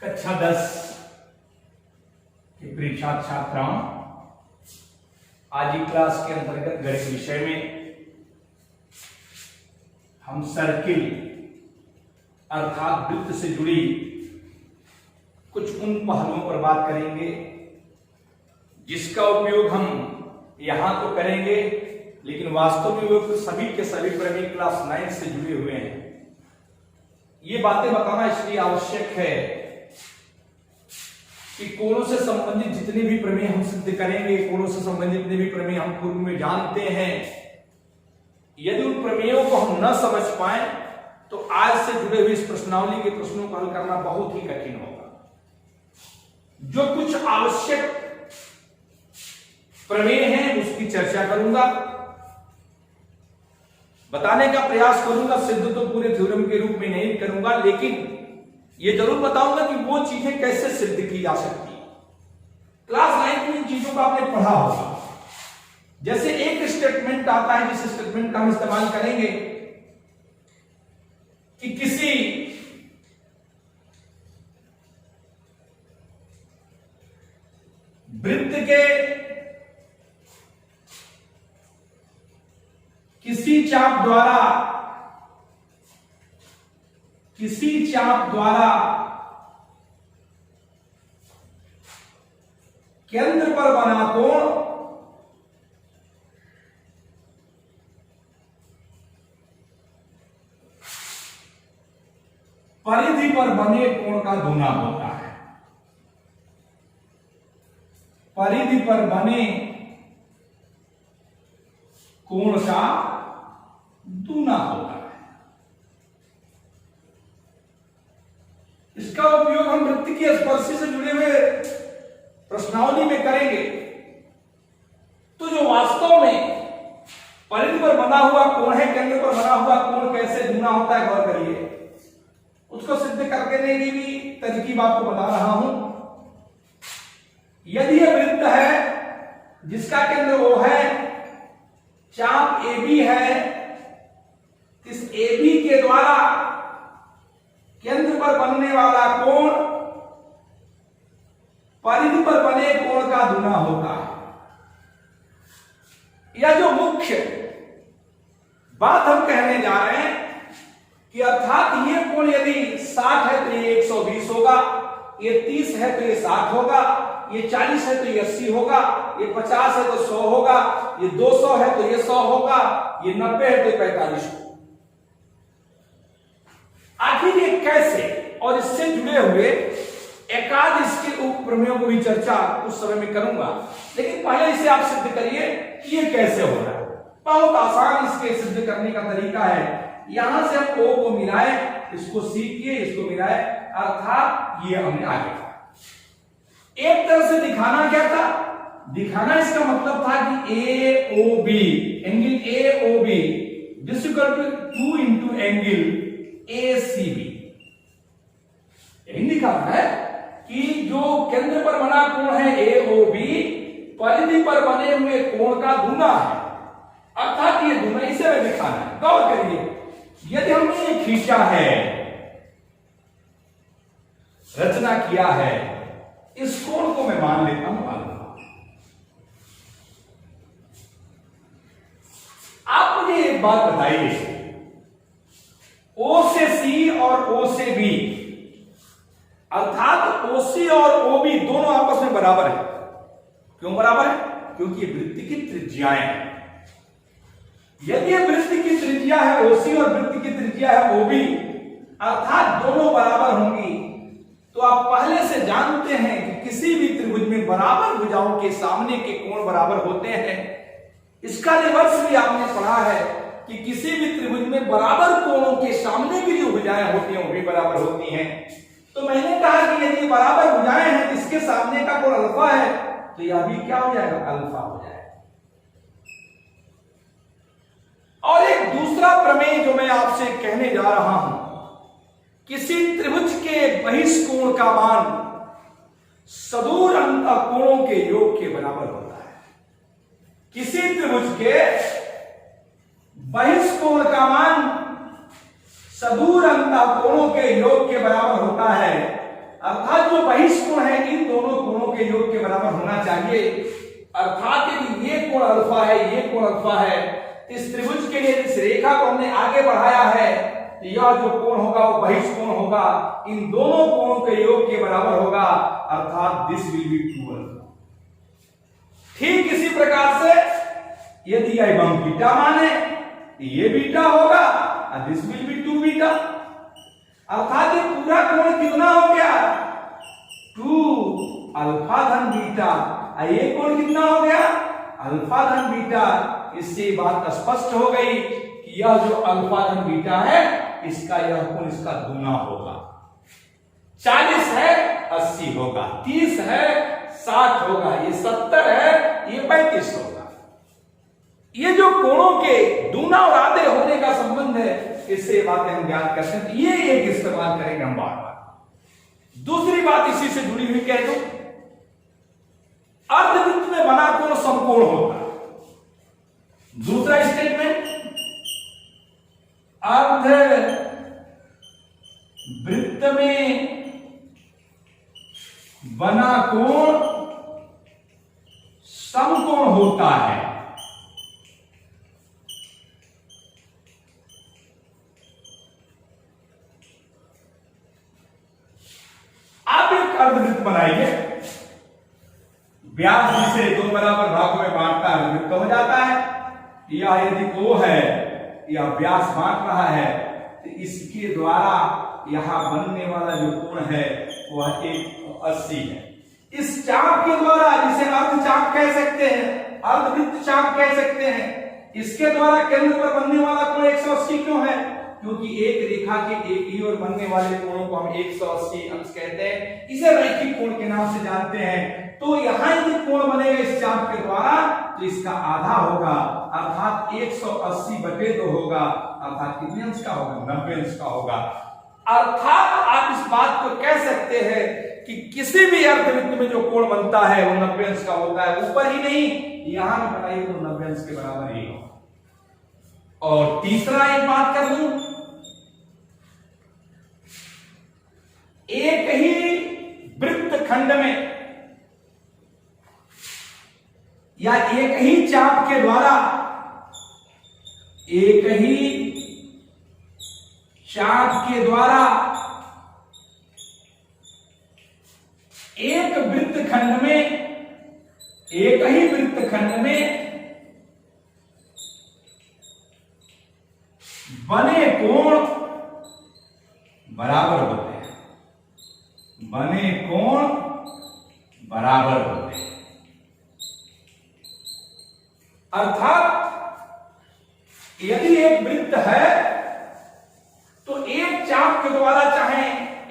कक्षा 10 के प्रिय छात्र छात्राओं, आज की क्लास के अंतर्गत गणित विषय में हम सर्किल अर्थात वृत्त से जुड़ी कुछ उन पहलुओं पर बात करेंगे जिसका उपयोग हम यहां तो करेंगे, लेकिन वास्तव में वो सभी के सभी प्रमेय क्लास 9 से जुड़े हुए हैं। ये बातें बताना इसलिए आवश्यक है कि कोणों से संबंधित जितने भी प्रमेय हम सिद्ध करेंगे, कोणों से संबंधित जितने भी प्रमेय हम पूर्व में जानते हैं, यदि उन प्रमेयों को हम न समझ पाए तो आज से जुड़े हुए इस प्रश्नावली के प्रश्नों को हल करना बहुत ही कठिन होगा। जो कुछ आवश्यक प्रमेय हैं उसकी चर्चा करूंगा, बताने का प्रयास करूंगा। सिद्ध तो पूरे थ्योरम के रूप में नहीं करूंगा, लेकिन ये जरूर बताऊंगा कि वो चीजें कैसे सिद्ध की जा सकती है। क्लास 9 में इन चीजों का आपने पढ़ा होगा। जैसे एक स्टेटमेंट आता है जिस स्टेटमेंट का हम इस्तेमाल करेंगे कि किसी वृत्त के किसी चाप द्वारा केंद्र पर बना कोण परिधि पर बने कोण का दूना होता है। परिधि पर बने कोण का दूना होता है। इसका उपयोग हम वृत्त की स्पर्शी से जुड़े हुए प्रश्नावली में करेंगे। तो जो वास्तव में परिधि पर बना हुआ कोण है, केंद्र पर बना हुआ कोण कैसे दूना होता है, गौर करिए। उसको सिद्ध करने की भी तरकीब आपको बता रहा हूं। यदि यह वृत्त है जिसका केंद्र O है, चाप AB है, इस AB के द्वारा केंद्र पर बनने वाला कोण परिधि पर बने कोण का दूना होता है। यह जो मुख्य बात हम कहने जा रहे हैं कि अर्थात ये कोण यदि 60 है तो ये 120 होगा, ये 30 है तो ये 60 होगा, ये 40 है तो ये 80 होगा, ये 50 है तो 100 होगा, ये 200 है तो ये 100 होगा, ये 90 है तो ये 45 होगा। आखिर ये कैसे, और इससे जुड़े हुए एकाध इसके उप प्रमेयों को भी चर्चा उस समय में करूंगा, लेकिन पहले इसे आप सिद्ध करिए कि ये कैसे हो रहा है। बहुत आसान इसके सिद्ध करने का तरीका है। यहां से हम O को मिलाए, इसको सीखिए, इसको मिलाए, अर्थात ये हमने आगे एक तरह से दिखाना क्या था, दिखाना इसका मतलब था कि AOB angle AOB this equal to 2 into angle ACB। यही दिखाना है कि जो केंद्र पर बना कोण है AOB परिधि पर बने हुए कोण का दूना है, अर्थात ये दूना इसे में दिखाना है। गौर करिए, यदि हमने ये खींचा है, रचना किया है, इस कोण को मैं मान लेता हूं अल्फा। आप मुझे एक बात बताइए, O से C और O से B अर्थात OC और OB दोनों आपस में बराबर है। क्यों बराबर है? क्योंकि ये वृत्त की त्रिज्याएं हैं। यदि ये वृत्त की त्रिज्या है OC और वृत्त की त्रिज्या है OB, अर्थात दोनों बराबर होंगी, तो आप पहले से जानते हैं कि किसी भी त्रिभुज में बराबर भुजाओं के सामने के कोण बराबर होते हैं। इसका रिवर्स भी आपने पढ़ा है कि किसी भी त्रिभुज में बराबर कोणों के सामने की जो भुजाएं होती हैं वो भी बराबर होती हैं। तो मैंने कहा कि यदि बराबर भुजाएं हैं तो इसके सामने का कोण अल्फा है, तो यह भी क्या हो जाएगा, अल्फा हो जाएगा। और एक दूसरा प्रमेय जो मैं आपसे कहने जा रहा हूं, किसी त्रिभुज के बहिष्कोण का मान सदूर अंतःकोणों के योग के बराबर होता है। किसी त्रिभुज के बहिष्कोण का मान सदूर अंतःकोणों के योग के बराबर होता है, अर्थात जो बहिष्कोण है इन दोनों कोणों के योग के बराबर होना चाहिए। अर्थात यदि ये कोण अल्फा है, ये कोण अल्फा है, इस त्रिभुज के लिए इस रेखा को हमने आगे बढ़ाया है तो यह जो कोण होगा वो बहिष्कोण होगा, इन दोनों कोणों के योग के बराबर होगा, अर्थात दिस विल बी 2 अल्फा। ठीक इसी प्रकार से यदि यह हम बीटा माने ये बीटा होगा और दिस विल बी 2 बीटा, अर्थात ये पूरा कोण कितना हो गया 2 अल्फा धन बीटा, ये कोण कितना हो गया अल्फा धन बीटा। इससे बात स्पष्ट हो गई कि यह जो अल्फा धन बीटा है इसका यह कोण इसका दूना होगा। 40 है 80 होगा, 30 है 60 होगा, ये 70 है ये 35 होगा। ये जो कोणों के दूना और आधे होने का संबंध है इससे बातें हम ज्ञात करते हैं, ये एक इस्तेमाल करेंगे हम बार बार। दूसरी बात इसी से जुड़ी हुई कह दो, अर्धवृत्त में बना कोण समकोण होता है। दूसरा स्टेटमेंट, अर्धवृत्त में बना कोण समकोण होता है। आप एक अर्धवृत्त बनाइए, व्यास जिसे 2 बराबर भागों में बांटता है अर्धवृत्त हो जाता है। या यदि O है या व्यास बांट रहा है तो इसके द्वारा यहां बनने वाला जो कोण है वह 180 है। इस चाप के द्वारा, जिसे अर्ध चाप कह सकते हैं, अर्धवृत्त चाप कह सकते हैं, इसके द्वारा केंद्र पर बनने वाला कोण 180 क्यों है? क्योंकि एक रेखा के एक ही ओर बनने वाले कोणों को हम 180 अंश कहते हैं, इसे रैखिक कोण के नाम से जानते हैं। तो यहां यदि कोण बनेगा इस चाप के द्वारा तो इसका आधा होगा, अर्थात 180/2 होगा, अर्थात कितने अंश का होगा 90 अंश का होगा। अर्थात आप इस बात को कह सकते हैं कि किसी भी अर्धवृत्त में जो कोण बनता है वो 90 अंश का होता है, ऊपर ही नहीं यहां भी बनाइए तो 90 अंश के बराबर ही होगा। और तीसरा एक बात कर दूं, एक ही वृत्त खंड में या एक ही चाप के द्वारा, एक ही चाप के द्वारा एक वृत्त खंड में, एक ही वृत्त खंड में बने कोण बराबर होते हैं, बने कोण बराबर होते हैं। अर्थात यदि एक वृत्त है तो एक चाप के द्वारा चाहे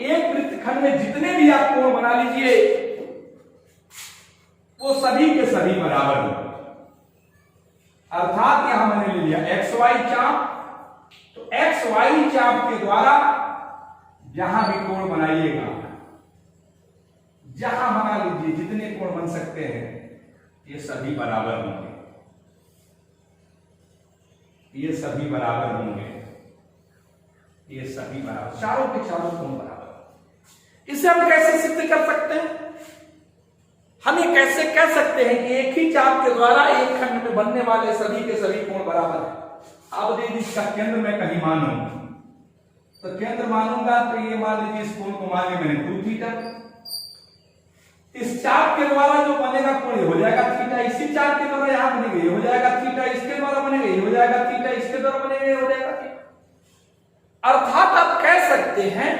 एक वृत्त खंड में जितने भी आप कोण बना लीजिए वो सभी के सभी बराबर होंगे। अर्थात यहां मैंने ले लिया XY चाप, तो XY चाप के द्वारा जहां भी कोण बनाइएगा, जहां बना लीजिए जितने कोण बन सकते हैं ये सभी बराबर होंगे, ये सभी बराबर होंगे, ये सभी बराबर, चारों के चारों कोण बराबर। इसे हम कैसे सिद्ध कर सकते हैं? हम ये कैसे कह सकते हैं कि एक ही चाप के द्वारा एक खंड में बनने वाले सभी के सभी कोण बराबर है? अब यदि इसका केंद्र मैं कहीं मानूं तो केंद्र मानूंगा तो ये मान लीजिए इस कोण को मान लिया मैंने 2 थीटा, इस चाप के द्वारा जो बनेगा कोण ये हो जाएगा थीटा, इसी चाप के द्वारा यहां बनेगा ये हो जाएगा थीटा, इसके द्वारा बनेगा ये हो जाएगा थीटा, इसके द्वारा बनेगा ये हो जाएगा थीटा। अर्थात आप कह सकते हैं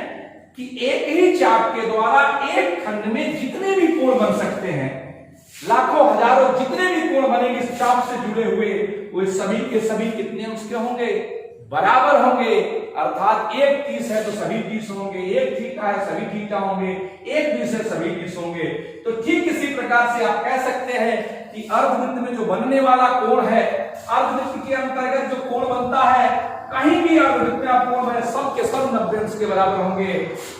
कि एक ही चाप के द्वारा एक खंड में जितने भी कोण बन सकते हैं, लाखों हजारों जितने भी कोण बनेंगे इस चाप से जुड़े हुए, वो सभी के सभी कितने अंश के होंगे? बराबर होंगे। अर्थात एक 30 है तो सभी 30 होंगे, एक थीटा है सभी थीटा होंगे, एक 20 है सभी 20 होंगे। तो ठीक इसी प्रकार से आप कह सकते हैं कि अर्धवृत्त में जो बनने वाला कोण है, अर्धवृत्त के अंतर्गत जो कोण बनता है, कहीं भी अर्धवृत्त में आप कोण बने सब के सब 90 अंश के बराबर होंगे।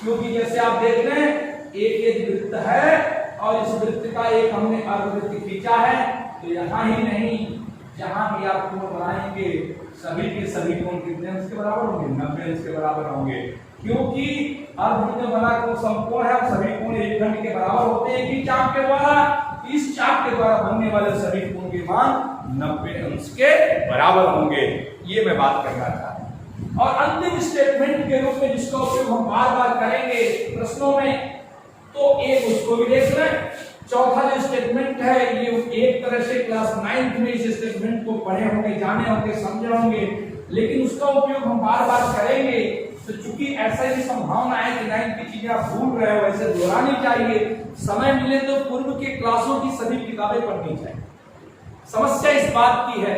क्योंकि जैसे आप देख रहे हैं एक वृत्त है और इस वृत्त का एक हमने अर्धवृत्त खींचा है, तो यहां ही नहीं जहां भी आप कोण बनाएंगे सभी के सभी कोण कितने अंश के बराबर होंगे? 90 अंश के बराबर होंगे, क्योंकि अर्धभुज में बना जो समकोण है सभी कोण एक खंड के बराबर होते हैं एक चाप के द्वारा। इस चाप के द्वारा बनने वाले सभी कोण के मान 90 अंश के बराबर होंगे। ये मैं बात करना चाहता हूं। और अंतिम स्टेटमेंट के रूप में जिसका उपयोग हम बार बार करेंगे प्रश्नों में, तो एक उसको भी देख लें। चौथा जो स्टेटमेंट है ये एक तरह से क्लास 9th में इस स्टेटमेंट को पढ़े होंगे, जाने होंगे, समझे होंगे, लेकिन उसका उपयोग हम बार बार करेंगे। तो चूंकि ऐसा ही संभावना है कि 9th की चीजें आप भूल रहे हो, ऐसे दोहरानी चाहिए। समय मिले तो पूर्व के क्लासों की सभी किताबें पढ़नी चाहिए। समस्या इस बात की है,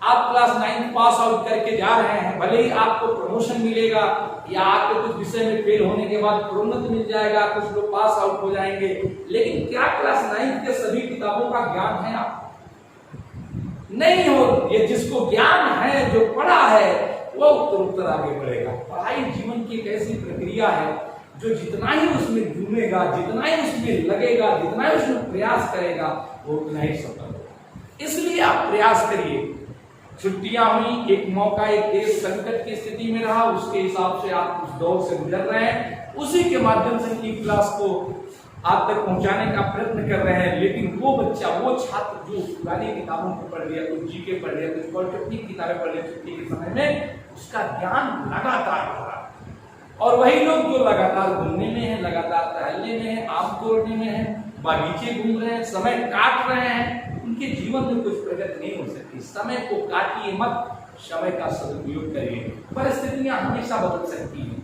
आप क्लास 9 पास आउट करके जा रहे हैं, भले ही आपको प्रमोशन मिलेगा या आपके कुछ विषय में फेल होने के बाद प्रोन्नति मिल जाएगा, कुछ लोग पास आउट हो जाएंगे, लेकिन क्या क्लास 9 के सभी किताबों का ज्ञान है आप? नहीं हो। ये जिसको ज्ञान है, जो पढ़ा है, वो उत्तर आगे बढ़ेगा। पढ़ाई जीवन की एक ऐसी प्रक्रिया है जो जितना ही उसमें घूमेगा, जितना ही उसमें लगेगा, जितना ही उसमें प्रयास करेगा, वो उतना ही सफल होगा। इसलिए आप प्रयास करिए। छुट्टियां हुई, एक मौका, एक देश संकट की स्थिति में रहा, उसके हिसाब से आप उस दौर से गुजर रहे हैं, उसी के माध्यम से इनकी क्लास को आप तक पहुंचाने का प्रयत्न कर रहे हैं। लेकिन वो बच्चा, वो छात्र जो पुरानी किताबों को पढ़ लिया, कुछ जीके पढ़ लिया, कुछ पॉलिटेक्निक किताबें पढ़ लिया छुट्टी के समय में, उसका ज्ञान लगातार बढ़ रहा है। और वही लोग जो लगातार घूमने में है, लगातार टहलने में है, आम तोड़ने में है, बागीचे घूम रहे हैं, समय काट रहे हैं, उनके जीवन में कुछ प्रगति नहीं हो सकती। समय को काटिए मत, समय का सदुपयोग करिए। परिस्थितियां हमेशा बदल सकती हैं,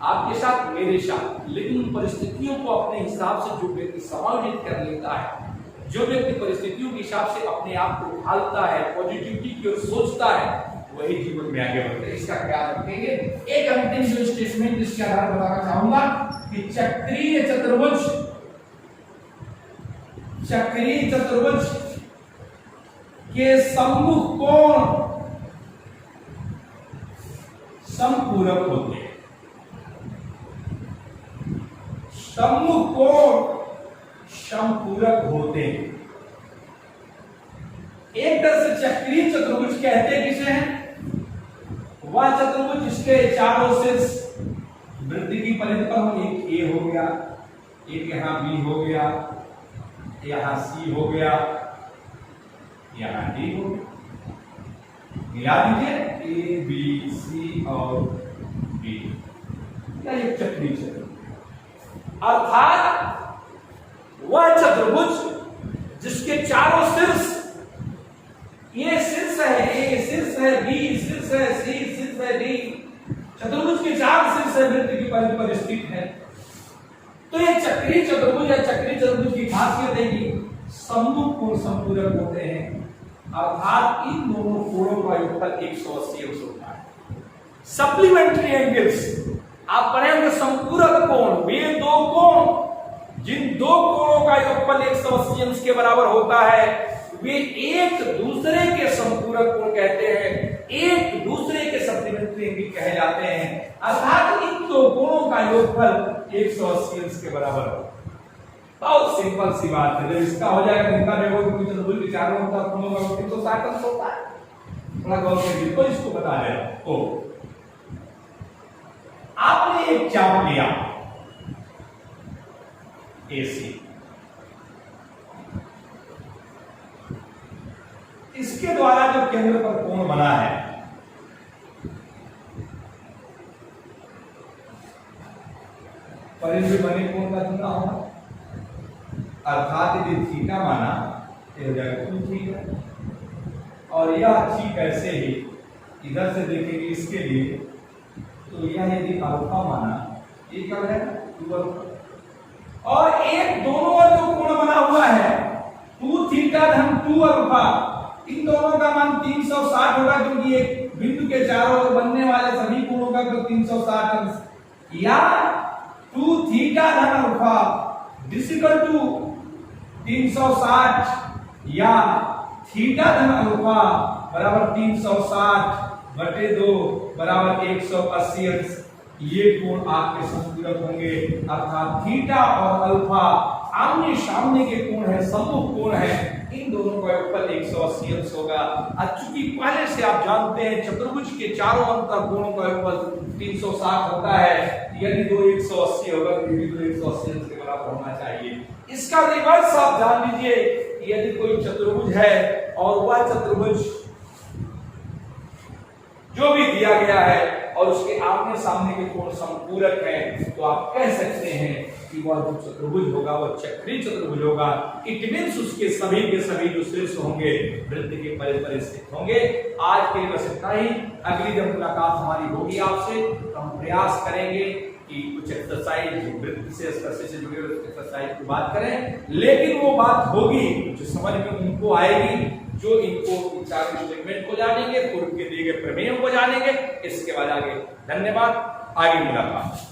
आपके साथ, मेरे साथ, लेकिन उन परिस्थितियों को अपने हिसाब से जो व्यक्ति समायोजित कर लेता है, जो व्यक्ति परिस्थितियों के हिसाब से अपने आप को ढालता है, पॉजिटिविटी की ओर सोचता है, वही जीवन में आगे बढ़ते हैं। इसका ख्याल रखेंगे। एक अंतिम जो स्टेटमेंट जिसके आधार बताना चाहूंगा कि चक्रीय चतुर्भुज के सम्मुख कोण समपूरक होते हैं। सम्मुख कोण समपूरक होते हैं। एक तरह से चक्रीय चतुर्भुज कहते हैं किसे हैं? वह चतुर्भुज जिसके चारों शीर्ष वृत्त की परिधि पर हो, एक ए हो गया, एक यहां बी हो गया, यहां सी हो गया, यहां डी हो गया। मिला दीजिए ए बी सी और बी, एक चक्रीय चतुर्भुज। अर्थात वह चतुर्भुज जिसके चारों शीर्ष, ये शीर्ष है, ए शीर्ष है, बी शीर्ष है, सी शीर्ष है, डी, चतुर्भुज के चार शीर्ष वृत्त की परिधि पर स्थित है। तो ये चक्रीय चतुर्भुज है। चक्रीय चतुर्भुज की खासियत है कि सम्मुख कोण समपूरक होते हैं, अर्थात इन दोनों कोणों का योगफल 180 अंश होता है। सप्लीमेंट्री एंगल्स आप पढ़ेंगे, समपूरक कोण, वे दो कोण जिन दो कोणों का योगफल 180 अंश के बराबर होता है, वे एक दूसरे के संपूरक कोण कहते हैं, एक दूसरे के सप्लीमेंट्री एंगल कहे जाते हैं। अर्थात इन दो कोणों का योगफल 180 अंश के बराबर हो। बहुत सिंपल सी बात है। जब इसका हो जाएगा, इनका देखो कि चतुर्भुज के चारों का कोणों का 360 अंश होता है। थोड़ा गौर कीजिए, तो इसको बता दे। तो आपने एक चाप लिया AC, इसके द्वारा जो केंद्र पर कोण बना है, परिधि बने कोण का चुना होगा। अर्थात यदि थीटा माना तो हो जाएगा 2 थीटा, और यह ठीक ऐसे ही इधर से देखेंगे इसके लिए, तो यह यदि अल्फा माना, ये क्या हो जाएगा 2 अल्फा। और एक दोनों का जो कोण बना हुआ है 2 थीटा धन 2 अल्फा, इन दोनों का मान 360 होगा, क्योंकि एक बिंदु के चारों ओर बनने वाले सभी कोणों का 360 अंश, या 2 थीटा धन अल्फा डिसिकल टू 360 या थीटा धन अल्फा बराबर 360/2 बराबर 180 अंश। ये कोण आपके संपूरक होंगे, अर्थात थीटा और अल्फा आमने सामने के कोण है, सम्मुख कोण है, इन दोनों का योगफल 180 अंश होगा। अब चूंकि पहले से आप जानते हैं चतुर्भुज के चारों अंतर कोणों का योगफल 360 होता है, यदि दो 180 होगा तो ये भी 180 अंश के बराबर होना चाहिए। इसका रिवर्स आप जान लीजिए, यदि कोई चतुर्भुज है और वह चतुर्भुज जो भी दिया गया है और उसके आमने सामने के कोण समपूरक हैं, तो आप कह सकते हैं कि वह जो चतुर्भुज होगा वह चक्रीय चतुर्भुज होगा। इट मींस उसके सभी के सभी जो शीर्ष होंगे वृत्त के परे स्थित होंगे। आज के लिए बस इतना ही। अगली जब मुलाकात हमारी होगी आपसे तो हम प्रयास करेंगे कि कुछ एक्सरसाइज वृत्त से स्पर्श से जुड़े हुए एक्सरसाइज की बात करें, लेकिन वो बात होगी जो समझ में उनको आएगी, जो इनको चार स्टेटमेंट को जानेंगे, पूर्व के दिए गए प्रमेयों को जानेंगे। इसके बाद आगे धन्यवाद, आगे मुलाकात।